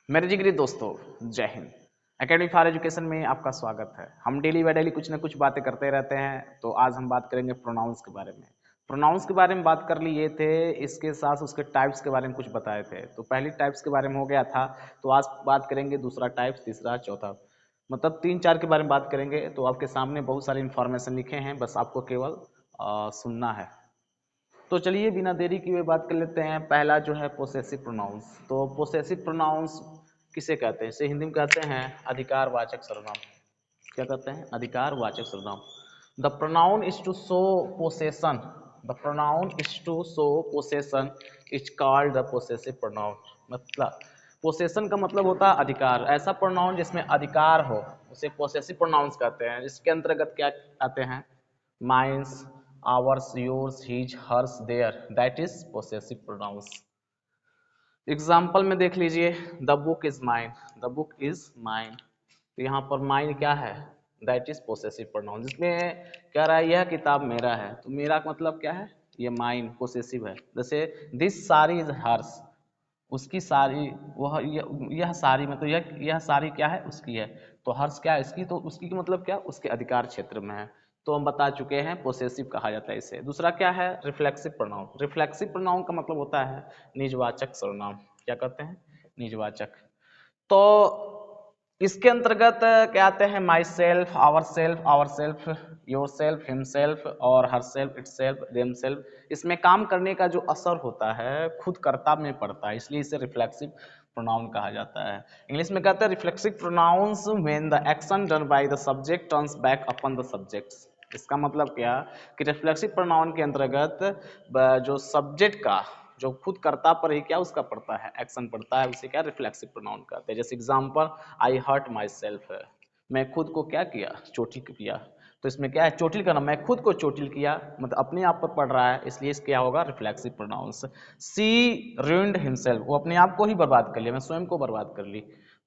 मेरे जिगरी दोस्तों, जय हिंद। एकेडमी फॉर एजुकेशन में आपका स्वागत है। हम डेली बाय डेली कुछ ना कुछ बातें करते रहते हैं। तो आज हम बात करेंगे प्रोनाउंस के बारे में। प्रोनाउंस के बारे में बात कर लिए थे, इसके साथ उसके टाइप्स के बारे में कुछ बताए थे। तो पहली टाइप्स के बारे में हो गया था, तो आज बात करेंगे दूसरा टाइप्स, तीसरा, चौथा, मतलब 3-4 के बारे में बात करेंगे। तो आपके सामने बहुत सारे इन्फॉर्मेशन लिखे हैं, बस आपको केवल सुनना है। तो चलिए बिना देरी किए बात कर लेते हैं। पहला जो है पोसेसिव प्रोनाउंस। तो पोसेसिव प्रोनाउंस किसे कहते हैं? इसे हिंदी में कहते हैं अधिकारवाचक सर्वनाम। क्या कहते हैं? अधिकारवाचक सर्वनाम। The pronoun is to show possession, the pronoun is to show possession is called the possessive pronoun. मतलब पोसेशन का मतलब होता है अधिकार। ऐसा प्रोनाउन जिसमें अधिकार हो उसे पोसेसिव प्रोनाउंस कहते हैं। इसके अंतर्गत क्या आते हैं? Mines, ours, yours, his, hers, their, that is possessive pronouns. Example में देख लीजिए, the book is mine, the book is mine. तो यहाँ पर माइन क्या है? That is possessive pronoun. जिसमें कह रहा है यह किताब मेरा है, तो मेरा का मतलब क्या है? ये माइन पोसेसिव है। जैसे दिस साड़ी इज हर्स, उसकी साड़ी, वह यह साड़ी, मतलब यह साड़ी क्या है? उसकी है। तो हर्ष क्या है? इसकी। तो उसकी का मतलब क्या? उसके अधिकार क्षेत्र में है। तो हम बता चुके हैं पोसेसिव कहा जाता है इसे। दूसरा क्या है? Reflexive pronoun. रिफ्लेक्सिव प्रोनाउन का मतलब होता है निजवाचक सर्वनाम। क्या कहते हैं? निजवाचक। तो इसके अंतर्गत क्या आते हैं? Myself, ourself, yourself, himself और herself, itself, themself. इसमें काम करने का जो असर होता है खुद कर्ता में पड़ता है, इसलिए इसे रिफ्लेक्सिव प्रोनाउन कहा जाता है। इंग्लिश में कहते हैं reflexive pronouns when the action done by the subject turns back upon the subjects. इसका मतलब क्या कि रिफ्लेक्सिव प्रोनाउन के अंतर्गत जो सब्जेक्ट का जो खुद कर्ता पर ही क्या उसका पड़ता है? एक्शन पड़ता है, उसे क्या रिफ्लेक्सिव प्रोनाउन कहते हैं। जैसे example, I hurt myself है, मैं खुद को क्या किया? चोटिल किया। तो इसमें क्या है? चोटिल करना, मैं खुद को चोटिल किया, मतलब अपने आप पर पड़ रहा है, इसलिए इस क्या होगा? Reflexive pronouns. She ruined himself, वो अपने आप को ही बर्बाद कर लिया, मैं स्वयं को बर्बाद कर ली।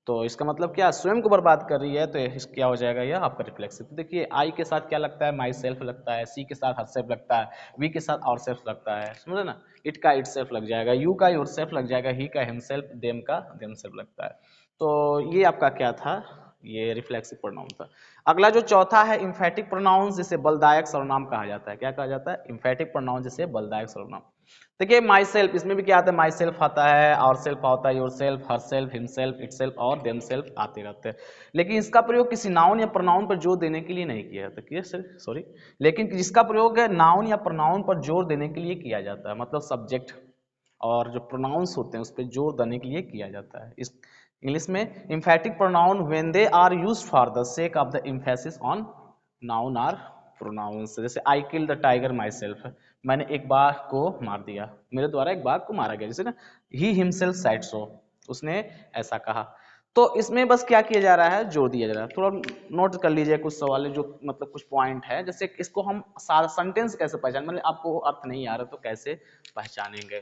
तो इसका मतलब क्या? स्वयं को बर्बाद कर रही है, तो क्या हो जाएगा? यह आपका रिफ्लेक्सिव। तो देखिए आई के साथ क्या लगता है? माई सेल्फ लगता है, सी के साथ हर सेल्फ लगता है, वी के साथ और सेल्फ लगता है, समझे ना? इट का इट सेल्फ लग जाएगा, यू का योर सेल्फ लग जाएगा, ही का हिम सेल्फ, देम का देम सेल्फ लगता है। तो ये आपका क्या था? ये रिफ्लेक्सिव प्रोनाउन था। अगला जो चौथा है इम्फेटिक प्रोनाउन, जिसे बलदायक सर्वनाम कहा जाता है। क्या कहा जाता है? इम्फेटिक प्रोनाउन, जिसे बलदायक सर्वनाम। देखिए माई सेल्फ, इसमें भी क्या आता है? माई सेल्फ आता है, और सेल्फ आता है, your self, her self, him self, it self और देम सेल्फ आते रहते हैं। लेकिन इसका प्रयोग किसी नाउन या प्रोनाउन पर जोर देने के लिए नहीं किया जाता। क्लियर? सॉरी, लेकिन जिसका प्रयोग है नाउन या प्रोनाउन पर जोर देने के लिए किया जाता है, मतलब सब्जेक्ट और जो प्रोनाउंस होते हैं उस पर जोर देने के लिए किया जाता है। इस इंग्लिश में emphatic pronoun when they are used for the sake of the emphasis on noun or pronouns. जैसे I kill the tiger myself, मैंने एक बाघ को मार दिया, मेरे द्वारा एक बाघ को मारा गया। जैसे ना, ही हिमसेल्फ सेड सो, उसने ऐसा कहा। तो इसमें बस क्या किया जा रहा है? जोड़ दिया जा रहा है। थोड़ा नोट कर लीजिए कुछ सवाल है जो मतलब कुछ पॉइंट है। जैसे इसको हम सारा सेंटेंस कैसे पहचान, मतलब आपको अर्थ नहीं आ रहा तो कैसे पहचानेंगे?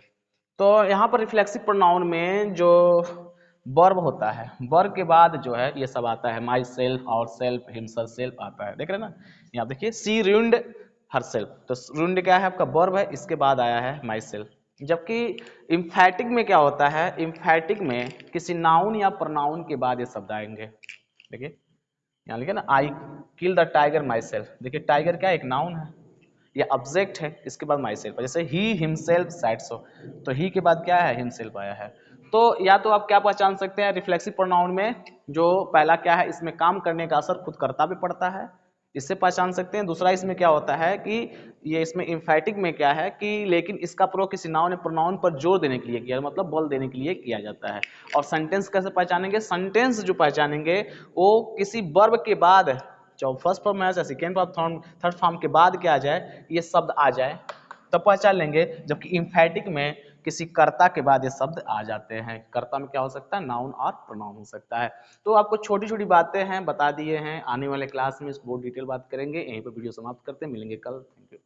तो यहाँ पर रिफ्लेक्सिव प्रोनाउन में जो वर्ब होता है, वर्ब के बाद जो है ये सब आता है, myself, ourself, himself, self आता है। देख रहे हैं ना? यहाँ देखिए, सी ruined हर सेल्फ, तो ruined क्या है? आपका वर्ब है, इसके बाद आया है माई सेल्फ। जबकि इम्फेटिक में क्या होता है? इम्फेटिक में किसी नाउन या प्रोनाउन के बाद ये शब्द आएंगे। देखिए यहाँ लिखे ना, I kill the tiger myself. देखिए टाइगर क्या? एक नाउन है, ये ऑब्जेक्ट है, इसके बाद माई सेल्फ। जैसे ही हिमसेल्फ सेड सो, तो ही के बाद क्या है? हिमसेल्फ आया है। तो या तो आप क्या पहचान सकते हैं रिफ्लेक्सिव प्रोनाउन में? जो पहला क्या है, इसमें काम करने का असर खुद कर्ता पे पड़ता है, इससे पहचान सकते हैं। दूसरा इसमें क्या होता है कि ये इसमें इम्फेटिक में क्या है कि लेकिन इसका प्रयोग किसी नाउन या प्रोनाउन पर जोर देने के लिए किया, मतलब बल देने के लिए किया जाता है। और सेंटेंस कैसे पहचानेंगे? सेंटेंस जो पहचानेंगे वो किसी वर्ब के बाद, चाहे फर्स्ट फॉर्म है, सेकेंड फॉर्म, थर्ड फॉर्म के बाद क्या आ जाए, ये शब्द आ जाए, तब पहचान लेंगे। जबकि इम्फेटिक में किसी कर्ता के बाद ये शब्द आ जाते हैं। कर्ता में क्या हो सकता है? नाउन और प्रोनाउन हो सकता है। तो आपको छोटी छोटी बातें हैं बता दिए हैं, आने वाले क्लास में इस बहुत डिटेल बात करेंगे। यहीं पर वीडियो समाप्त करते हैं, मिलेंगे कल। Thank you.